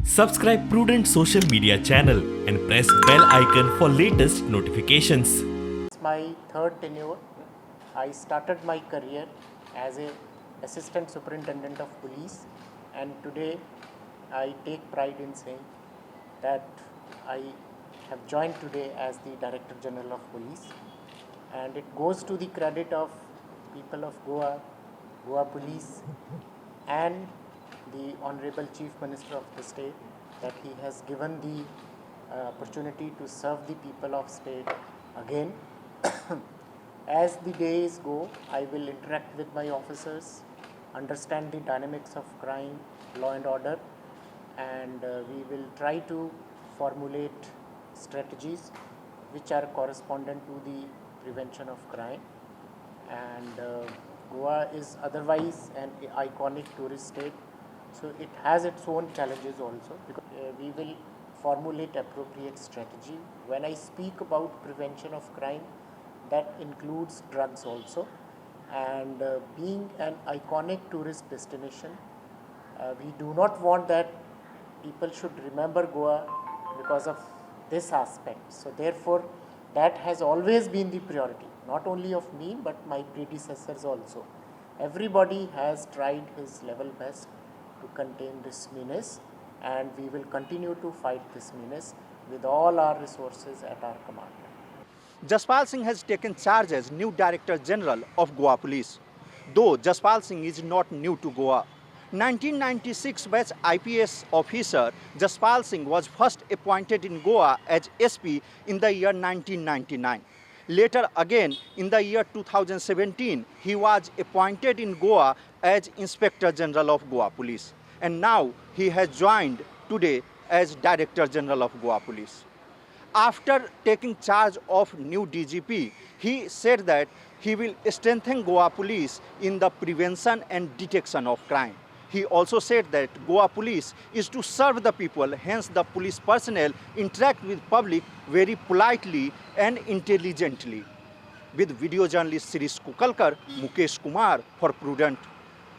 Subscribe Prudent social media channel and press bell icon for latest notifications. It's my third tenure. I started my career as a assistant superintendent of police, and today I take pride in saying that I have joined today as the Director General of Police, and it goes to the credit of people of Goa, Goa Police, and the Honorable Chief Minister of the state, that he has given the opportunity to serve the people of state again. As the days go, I will interact with my officers, understand the dynamics of crime, law and order, and we will try to formulate strategies which are correspondent to the prevention of crime. And Goa is otherwise an iconic tourist state, so it has its own challenges also, because we will formulate appropriate strategy. When I speak about prevention of crime, that includes drugs also, and being an iconic tourist destination, we do not want that people should remember Goa because of this aspect. So therefore, that has always been the priority, not only of me but my predecessors also. Everybody has tried his level best to contain this menace, and we will continue to fight this menace with all our resources at our command. Jaspal Singh has taken charge as new Director General of Goa Police. Though Jaspal Singh is not new to Goa. 1996 batch IPS officer Jaspal Singh was first appointed in Goa as SP in the year 1999. Later again, in the year 2017, he was appointed in Goa as Inspector General of Goa Police. And now he has joined today as Director General of Goa Police. After taking charge of new DGP, he said that he will strengthen Goa Police in the prevention and detection of crime. He also said that Goa Police is to serve the people, hence the police personnel interact with public very politely and intelligently. With video journalist Sirish Kukalkar, Mukesh Kumar for Prudent.